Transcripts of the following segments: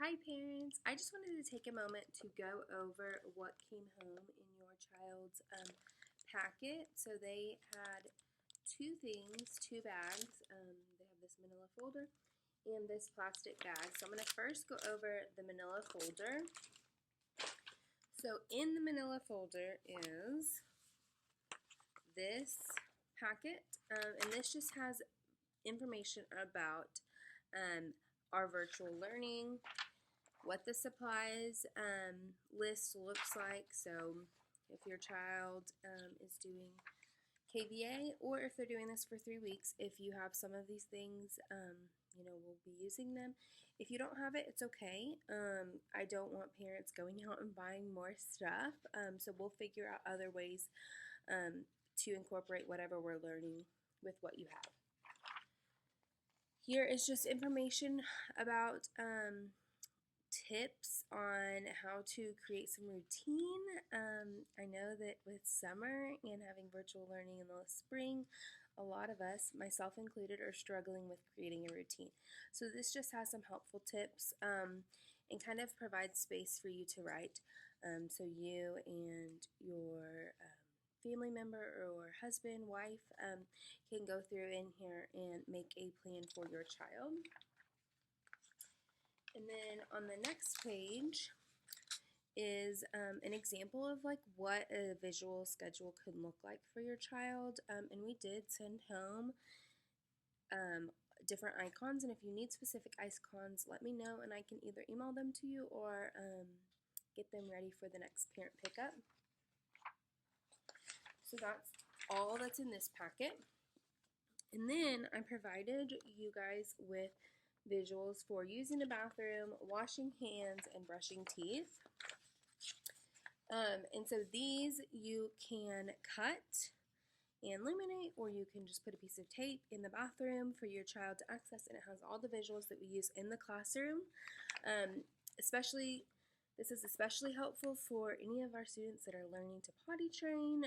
Hi parents, I just wanted to take a moment to go over what came home in your child's packet. So they had two things, two bags. They have this manila folder and this plastic bag. So I'm going to first go over the manila folder. So in the manila folder is this packet, and this just has information about our virtual learning, what the supplies list looks like. So if your child is doing KVA, or if they're doing this for 3 weeks, if you have some of these things, we'll be using them. If you don't have it, it's okay. I don't want parents going out and buying more stuff, so we'll figure out other ways to incorporate whatever we're learning with what you have. Here is just information about tips on how to create some routine. I know that with summer and having virtual learning in the spring, a lot of us, myself included, are struggling with creating a routine. So this just has some helpful tips and kind of provides space for you to write. So you and your family member or husband, wife can go through in here and make a plan for your child. And then on the next page is an example of like what a visual schedule could look like for your child. And we did send home different icons, and if you need specific icons, let me know and I can either email them to you or get them ready for the next parent pickup. So that's all that's in this packet. And then I provided you guys with visuals for using the bathroom, washing hands, and brushing teeth. And so these you can cut and laminate, or you can just put a piece of tape in the bathroom for your child to access, and it has all the visuals that we use in the classroom. This is especially helpful for any of our students that are learning to potty train,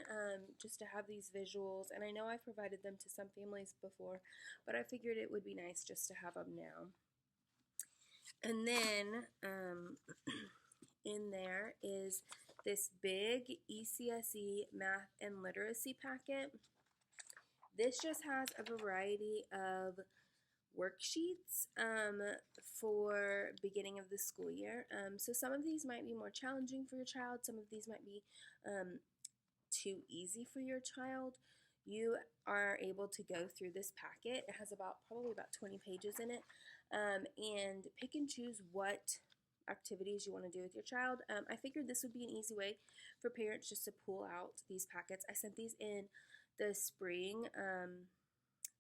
just to have these visuals. And I know I've provided them to some families before, but I figured it would be nice just to have them now. And then in there is this big ECSE math and literacy packet. This just has a variety of worksheets for beginning of the school year. So some of these might be more challenging for your child. Some of these might be too easy for your child. You are able to go through this packet. It has probably about 20 pages in it, and pick and choose what activities you want to do with your child. I figured this would be an easy way for parents just to pull out these packets. I sent these in the spring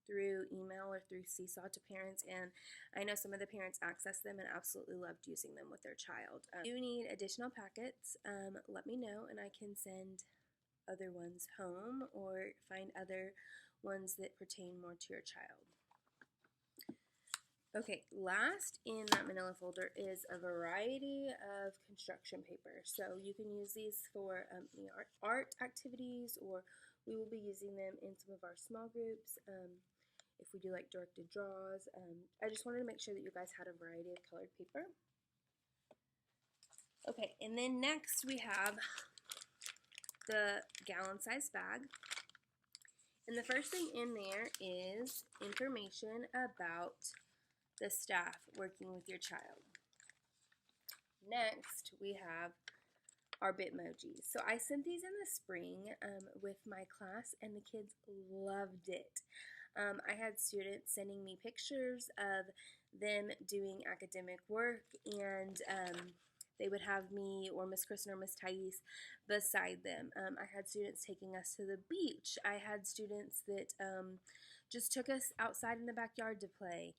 through email or through Seesaw to parents, and I know some of the parents accessed them and absolutely loved using them with their child. If you need additional packets, let me know and I can send other ones home or find other ones that pertain more to your child. Okay, last in that manila folder is a variety of construction paper. So you can use these for art activities, or we will be using them in some of our small groups if we do like directed draws. I just wanted to make sure that you guys had a variety of colored paper. Okay, and then next we have the gallon-sized bag. And the first thing in there is information about the staff working with your child. Next, we have our Bitmojis. So I sent these in the spring with my class, and the kids loved it. I had students sending me pictures of them doing academic work, and they would have me or Miss Kristen or Miss Thais beside them. I had students taking us to the beach. I had students that just took us outside in the backyard to play.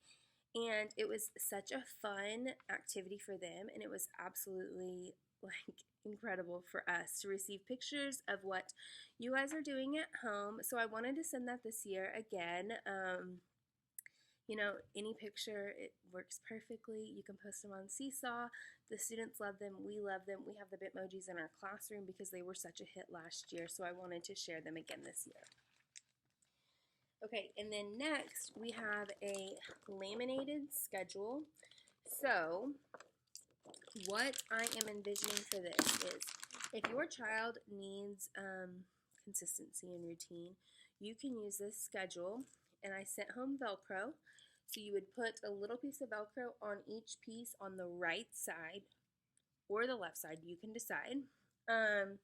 And it was such a fun activity for them, and it was absolutely like incredible for us to receive pictures of what you guys are doing at home. So I wanted to send that this year again. Any picture, it works perfectly. You can post them on Seesaw. The students love them. We love them. We have the Bitmojis in our classroom because they were such a hit last year, so I wanted to share them again this year. Okay, and then next we have a laminated schedule. So what I am envisioning for this is if your child needs consistency and routine, you can use this schedule. And I sent home Velcro. So you would put a little piece of Velcro on each piece on the right side or the left side, you can decide. And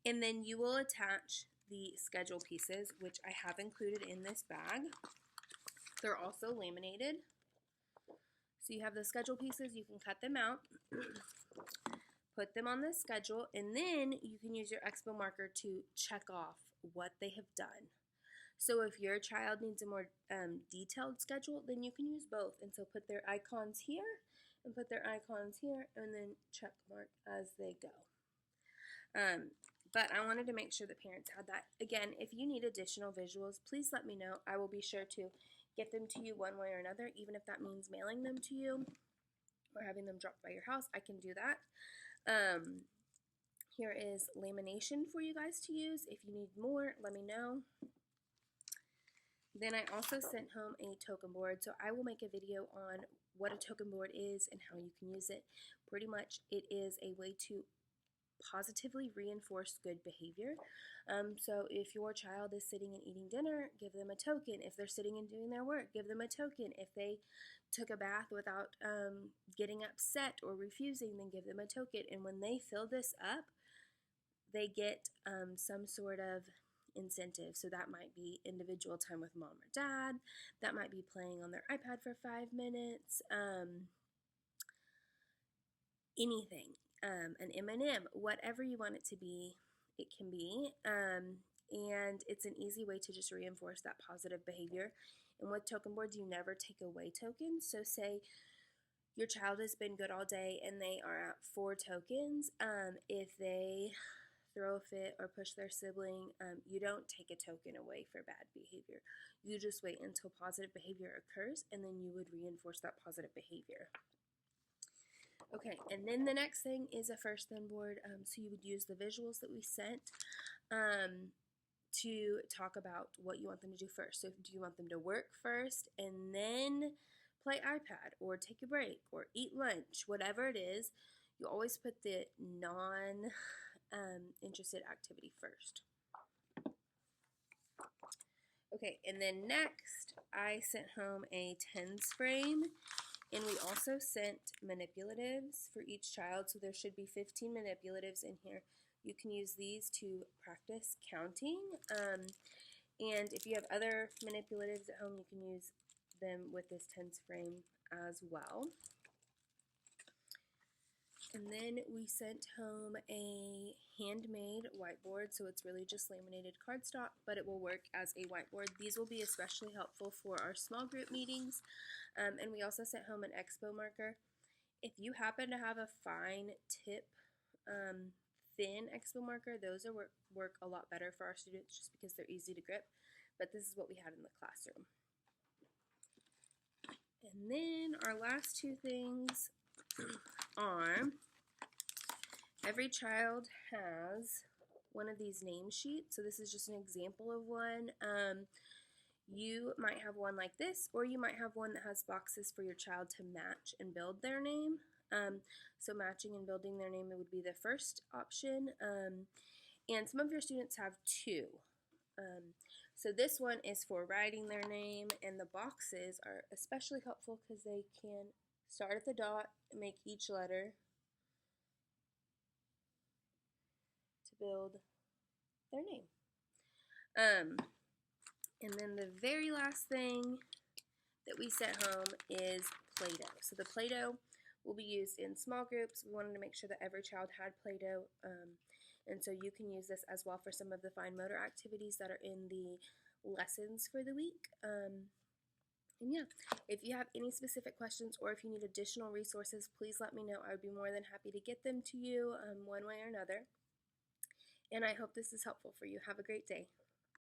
then you will attach the schedule pieces, which I have included in this bag. They're also laminated. So you have the schedule pieces, you can cut them out, put them on the schedule, and then you can use your Expo marker to check off what they have done. So if your child needs a more detailed schedule, then you can use both. And so put their icons here and put their icons here and then check mark as they go. But I wanted to make sure the parents had that. Again, if you need additional visuals, please let me know. I will be sure to get them to you one way or another, even if that means mailing them to you or having them dropped by your house. I can do that. Here is lamination for you guys to use. If you need more, let me know. Then I also sent home a token board, so I will make a video on what a token board is and how you can use it. Pretty much it is a way to positively reinforce good behavior. So if your child is sitting and eating dinner, give them a token. If they're sitting and doing their work, give them a token. If they took a bath without getting upset or refusing, then give them a token. And when they fill this up, they get some sort of incentive. So that might be individual time with mom or dad. That might be playing on their iPad for 5 minutes. Anything. An M&M, whatever you want it to be, it can be. And it's an easy way to just reinforce that positive behavior. And with token boards, you never take away tokens. So say your child has been good all day and they are at 4 tokens. If they throw a fit or push their sibling, you don't take a token away for bad behavior. You just wait until positive behavior occurs, and then you would reinforce that positive behavior. Okay, and then the next thing is a first then board. So you would use the visuals that we sent to talk about what you want them to do first. So do you want them to work first and then play iPad or take a break or eat lunch, whatever it is, you always put the non-interested activity first. Okay, and then next I sent home a tens frame. And we also sent manipulatives for each child, so there should be 15 manipulatives in here. You can use these to practice counting, and if you have other manipulatives at home, you can use them with this tens frame as well. And then we sent home a handmade whiteboard, so it's really just laminated cardstock, but it will work as a whiteboard. These will be especially helpful for our small group meetings. And we also sent home an Expo marker. If you happen to have a fine tip, thin Expo marker, those work a lot better for our students just because they're easy to grip. But this is what we had in the classroom. And then our last two things are every child has one of these name sheets. So this is just an example of one. You might have one like this, or you might have one that has boxes for your child to match and build their name. So matching and building their name would be the first option. And some of your students have two. So this one is for writing their name, and the boxes are especially helpful because they can start at the dot and make each letter to build their name. And then the very last thing that we sent home is Play-Doh. So the Play-Doh will be used in small groups. We wanted to make sure that every child had Play-Doh, and so you can use this as well for some of the fine motor activities that are in the lessons for the week. And yeah, if you have any specific questions or if you need additional resources, please let me know. I would be more than happy to get them to you one way or another. And I hope this is helpful for you. Have a great day.